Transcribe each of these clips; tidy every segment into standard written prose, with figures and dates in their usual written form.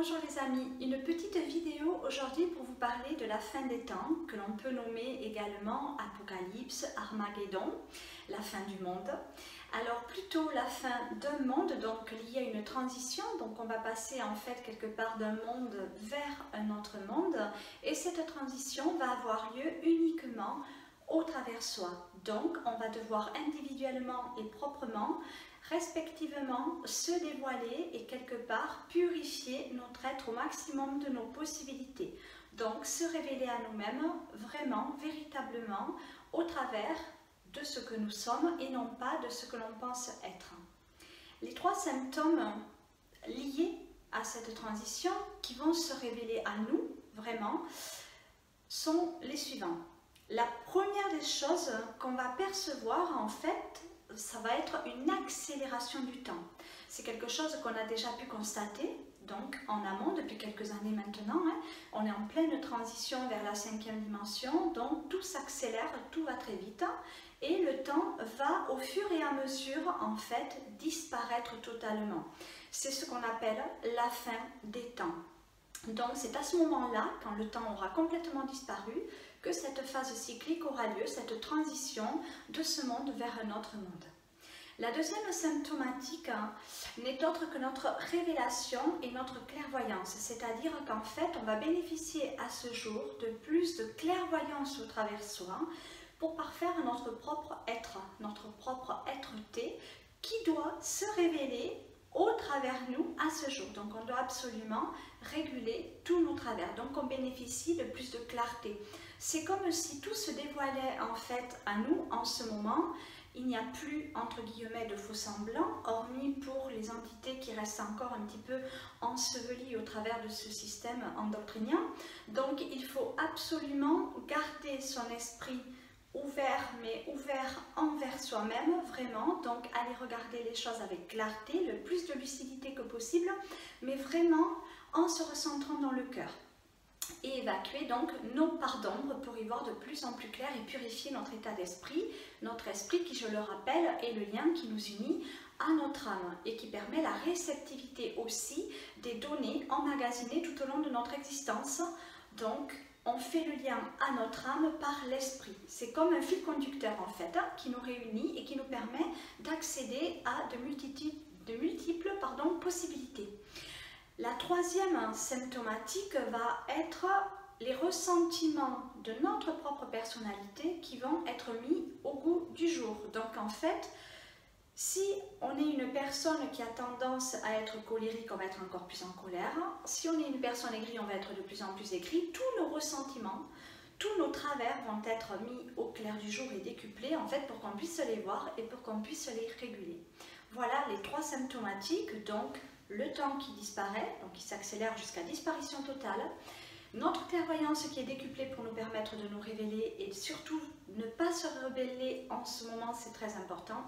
Bonjour les amis, une petite vidéo aujourd'hui pour vous parler de la fin des temps, que l'on peut nommer également Apocalypse, Armageddon, la fin du monde. Alors plutôt la fin d'un monde, donc lié à une transition, donc on va passer en fait quelque part d'un monde vers un autre monde, et cette transition va avoir lieu uniquement au travers soi. Donc on va devoir individuellement et proprement respectivement se dévoiler et quelque part purifier notre être au maximum de nos possibilités. Donc se révéler à nous-mêmes vraiment, véritablement, au travers de ce que nous sommes et non pas de ce que l'on pense être. Les trois symptômes liés à cette transition qui vont se révéler à nous, vraiment, sont les suivants. La première des choses qu'on va percevoir en fait, ça va être une accélération du temps. C'est quelque chose qu'on a déjà pu constater, donc en amont depuis quelques années maintenant. On est en pleine transition vers la 5e dimension, donc tout s'accélère, tout va très vite et le temps va au fur et à mesure en fait disparaître totalement. C'est ce qu'on appelle la fin des temps. Donc c'est à ce moment-là, quand le temps aura complètement disparu, que cette phase cyclique aura lieu, cette transition de ce monde vers un autre monde. La deuxième symptomatique n'est autre que notre révélation et notre clairvoyance, c'est-à-dire qu'en fait on va bénéficier à ce jour de plus de clairvoyance au travers soi pour parfaire notre propre être, notre propre être-té qui doit se révéler au travers nous à ce jour. Donc on doit absolument réguler tous nos travers, donc on bénéficie de plus de clarté. C'est comme si tout se dévoilait en fait à nous en ce moment. Il n'y a plus entre guillemets de faux semblants, hormis pour les entités qui restent encore un petit peu ensevelies au travers de ce système endoctrinien. Donc il faut absolument garder son esprit ouvert, mais ouvert envers soi-même, vraiment. Donc aller regarder les choses avec clarté, le plus de lucidité que possible, mais vraiment en se recentrant dans le cœur. Et évacuer donc nos parts d'ombre pour y voir de plus en plus clair et purifier notre état d'esprit, notre esprit qui, je le rappelle, est le lien qui nous unit à notre âme et qui permet la réceptivité aussi des données emmagasinées tout au long de notre existence. Donc on fait le lien à notre âme par l'esprit. C'est comme un fil conducteur en fait, qui nous réunit et qui nous permet d'accéder à de multiples possibilités. La troisième symptomatique va être les ressentiments de notre propre personnalité qui vont être mis au goût du jour. Donc en fait, si on est une personne qui a tendance à être colérique, on va être encore plus en colère. Si on est une personne aigrie, on va être de plus en plus aigri. Tous nos ressentiments, tous nos travers vont être mis au clair du jour et décuplés en fait pour qu'on puisse les voir et pour qu'on puisse les réguler. Voilà les trois symptomatiques, donc le temps qui disparaît, donc qui s'accélère jusqu'à disparition totale, notre clairvoyance qui est décuplée pour nous permettre de nous révéler et surtout ne pas se rebeller en ce moment, c'est très important.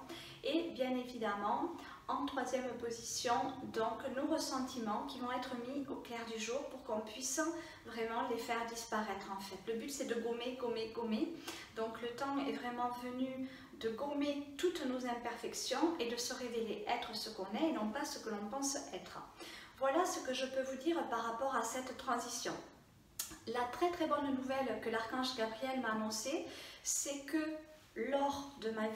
Et bien évidemment, en troisième position, donc nos ressentiments qui vont être mis au clair du jour pour qu'on puisse vraiment les faire disparaître en fait. Le but c'est de gommer. Donc le temps est vraiment venu de gommer toutes nos imperfections et de se révéler être ce qu'on est et non pas ce que l'on pense être. Voilà ce que je peux vous dire par rapport à cette transition. La très bonne nouvelle que l'archange Gabriel m'a annoncée, c'est que lors de ma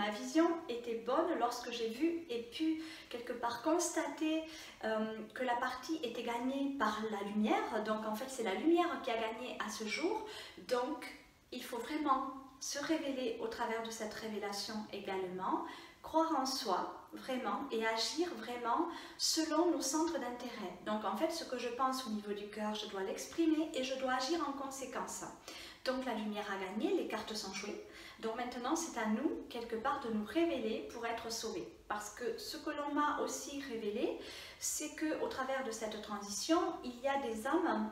vision était bonne lorsque j'ai vu et pu quelque part constater que la partie était gagnée par la lumière. Donc en fait c'est la lumière qui a gagné à ce jour. Donc il faut vraiment se révéler au travers de cette révélation également, croire en soi vraiment et agir vraiment selon nos centres d'intérêt. Donc en fait ce que je pense au niveau du cœur, je dois l'exprimer et je dois agir en conséquence. Donc la lumière a gagné, les cartes sont jouées. Donc maintenant c'est à nous quelque part de nous révéler pour être sauvés. Parce que ce que l'on m'a aussi révélé, c'est qu'au travers de cette transition, il y a des âmes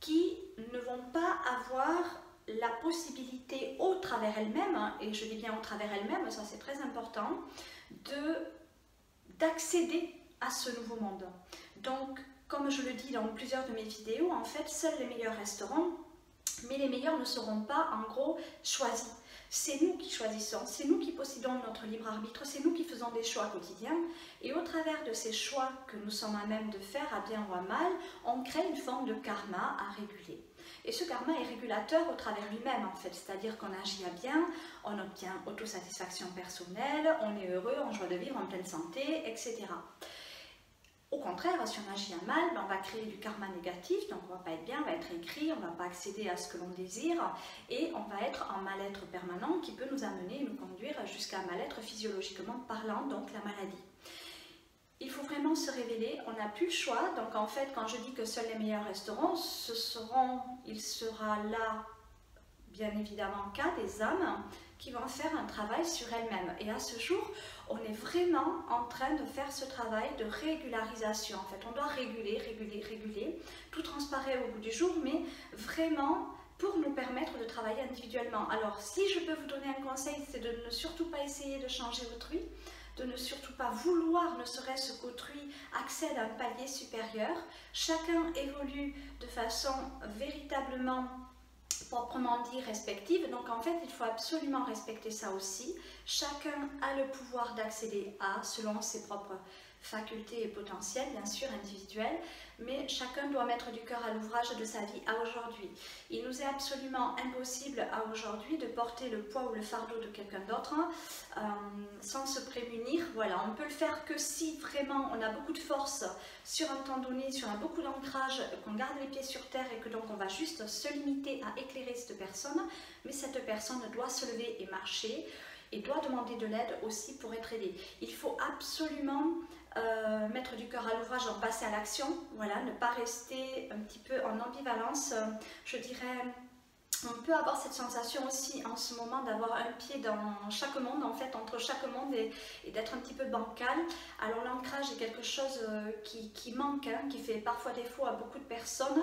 qui ne vont pas avoir la possibilité au travers elles-mêmes, et je dis bien au travers elles-mêmes, ça c'est très important, d'accéder à ce nouveau monde. Donc, comme je le dis dans plusieurs de mes vidéos, en fait, seuls les meilleurs resteront, mais les meilleurs ne seront pas en gros choisis. C'est nous qui choisissons, c'est nous qui possédons notre libre arbitre, c'est nous qui faisons des choix quotidiens. Et au travers de ces choix que nous sommes à même de faire, à bien ou à mal, on crée une forme de karma à réguler. Et ce karma est régulateur au travers lui-même en fait, c'est-à-dire qu'on agit à bien, on obtient autosatisfaction personnelle, on est heureux, en joie de vivre, en pleine santé, etc. Au contraire, si on agit à mal, on va créer du karma négatif, donc on ne va pas être bien, on va être aigri, on ne va pas accéder à ce que l'on désire et on va être en mal-être permanent qui peut nous amener et nous conduire jusqu'à un mal-être physiologiquement parlant, donc la maladie. Il faut vraiment se révéler, on n'a plus le choix, donc en fait quand je dis que seuls les meilleurs resteront, il sera là bien évidemment qu'à des âmes qui vont faire un travail sur elles-mêmes. Et à ce jour, on est vraiment en train de faire ce travail de régularisation. En fait, on doit réguler, réguler, réguler. Tout transparaît au bout du jour, mais vraiment pour nous permettre de travailler individuellement. Alors, si je peux vous donner un conseil, c'est de ne surtout pas essayer de changer autrui, de ne surtout pas vouloir, ne serait-ce qu'autrui, accède à un palier supérieur. Chacun évolue de façon véritablement proprement dit respective, donc en fait il faut absolument respecter ça aussi. Chacun a le pouvoir d'accéder à, selon ses propres facultés et potentiels, bien sûr individuels, mais chacun doit mettre du cœur à l'ouvrage de sa vie à aujourd'hui. Il nous est absolument impossible à aujourd'hui de porter le poids ou le fardeau de quelqu'un d'autre sans se prémunir. Voilà, on peut le faire que si vraiment on a beaucoup de force sur un temps donné, si on a beaucoup d'ancrage, qu'on garde les pieds sur terre et que donc on va juste se limiter à éclairer cette personne, mais cette personne doit se lever et marcher et doit demander de l'aide aussi pour être aidée. Il faut absolument mettre du cœur à l'ouvrage, en passer à l'action, voilà, ne pas rester un petit peu en ambivalence, je dirais. On peut avoir cette sensation aussi en ce moment d'avoir un pied dans chaque monde, en fait, entre chaque monde et d'être un petit peu bancal. Alors l'ancrage est quelque chose qui manque, hein, qui fait parfois défaut à beaucoup de personnes,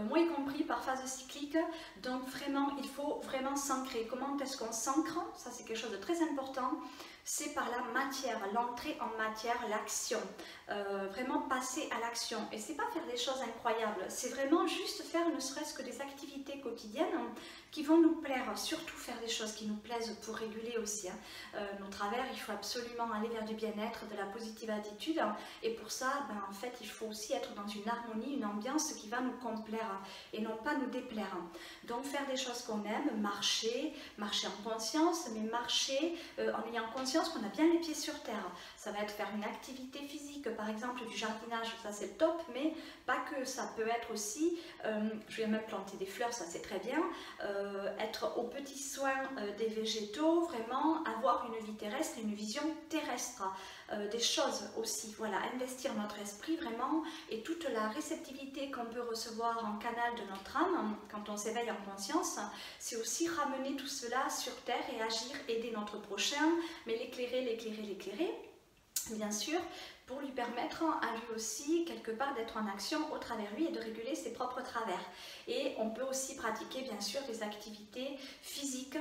moi y compris par phase cyclique. Donc vraiment, il faut vraiment s'ancrer. Comment est-ce qu'on s'ancre? Ça c'est quelque chose de très important. C'est par la matière, l'entrée en matière, l'action. Vraiment passer à l'action. Et c'est pas faire des choses incroyables, c'est vraiment juste faire ne serait-ce que des activités quotidiennes qui vont nous plaire, surtout faire des choses qui nous plaisent pour réguler aussi nos travers. Il faut absolument aller vers du bien-être, de la positive attitude, et pour ça, en fait, il faut aussi être dans une harmonie, une ambiance qui va nous complaire et non pas nous déplaire. Donc faire des choses qu'on aime, marcher en conscience, mais marcher en ayant conscience qu'on a bien les pieds sur terre. Ça va être faire une activité physique, par exemple du jardinage, ça c'est top, mais pas que, ça peut être aussi, je vais même planter des fleurs, ça c'est très bien, être aux petits soins des végétaux, vraiment avoir une vie terrestre, une vision terrestre, des choses aussi, voilà, investir notre esprit vraiment, et toute la réceptivité qu'on peut recevoir en canal de notre âme, quand on s'éveille en conscience, c'est aussi ramener tout cela sur terre et agir, aider notre prochain, mais l'éclairer, l'éclairer, l'éclairer, bien sûr, pour lui permettre à lui aussi, quelque part, d'être en action au travers lui et de réguler ses propres travers. Et on peut aussi pratiquer, bien sûr, des activités physiques,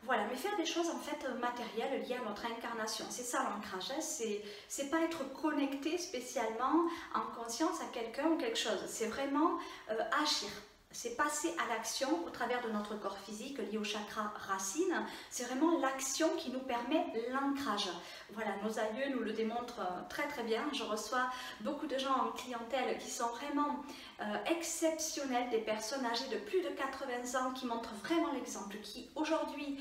voilà, mais faire des choses, en fait, matérielles liées à notre incarnation. C'est ça l'ancrage, hein. C'est pas être connecté spécialement en conscience à quelqu'un ou quelque chose, c'est vraiment agir. C'est passer à l'action au travers de notre corps physique lié au chakra racine. C'est vraiment l'action qui nous permet l'ancrage. Voilà, nos aïeux nous le démontrent très très bien. Je reçois beaucoup de gens en clientèle qui sont vraiment exceptionnels, des personnes âgées de plus de 80 ans qui montrent vraiment l'exemple, qui aujourd'hui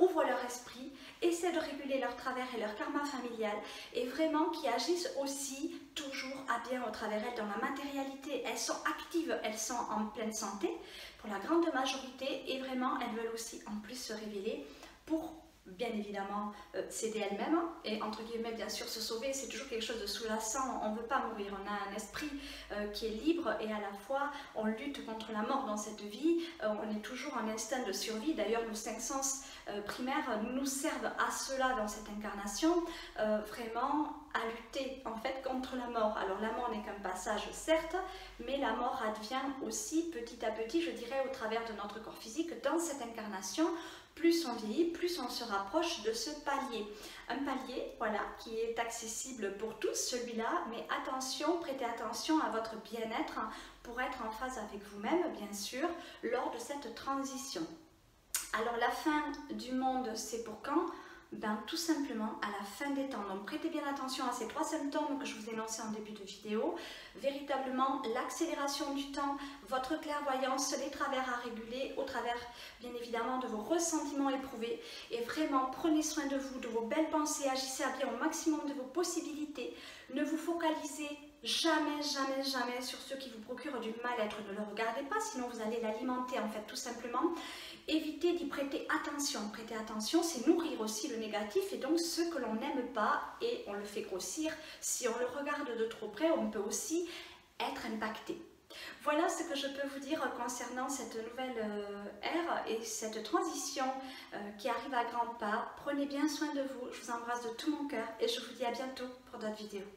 ouvrent leur esprit, essaient de réguler leur travers et leur karma familial et vraiment qui agissent aussi toujours à bien au travers elles dans la matérialité. Elles sont actives, elles sont en pleine santé pour la grande majorité et vraiment elles veulent aussi en plus se révéler pour bien évidemment s'aider elles-mêmes et entre guillemets bien sûr se sauver. C'est toujours quelque chose de soulaçant, on ne veut pas mourir, on a un esprit qui est libre et à la fois on lutte contre la mort dans cette vie, on est toujours en instinct de survie. D'ailleurs nos 5 sens primaires nous servent à cela dans cette incarnation, vraiment à lutter en fait contre la mort. Alors la mort n'est qu'un passage certes, mais la mort advient aussi petit à petit, je dirais, au travers de notre corps physique dans cette incarnation. Plus on vieillit, plus on se rapproche de ce palier. Un palier, voilà, qui est accessible pour tous, celui-là, mais attention, prêtez attention à votre bien-être pour être en phase avec vous-même, bien sûr, lors de cette transition. Alors la fin du monde, c'est pour quand? Ben, tout simplement à la fin des temps. Donc prêtez bien attention à ces 3 symptômes que je vous ai énoncés en début de vidéo. Véritablement l'accélération du temps, votre clairvoyance, les travers à réguler au travers bien évidemment de vos ressentiments éprouvés. Et vraiment prenez soin de vous, de vos belles pensées, agissez à bien au maximum de vos possibilités. Ne vous focalisez jamais, jamais, jamais sur ceux qui vous procurent du mal-être. Ne le regardez pas, sinon vous allez l'alimenter en fait tout simplement. Évitez d'y prêter attention. Prêter attention, c'est nourrir aussi le négatif et donc ce que l'on n'aime pas et on le fait grossir. Si on le regarde de trop près, on peut aussi être impacté. Voilà ce que je peux vous dire concernant cette nouvelle ère et cette transition qui arrive à grands pas. Prenez bien soin de vous, je vous embrasse de tout mon cœur et je vous dis à bientôt pour d'autres vidéos.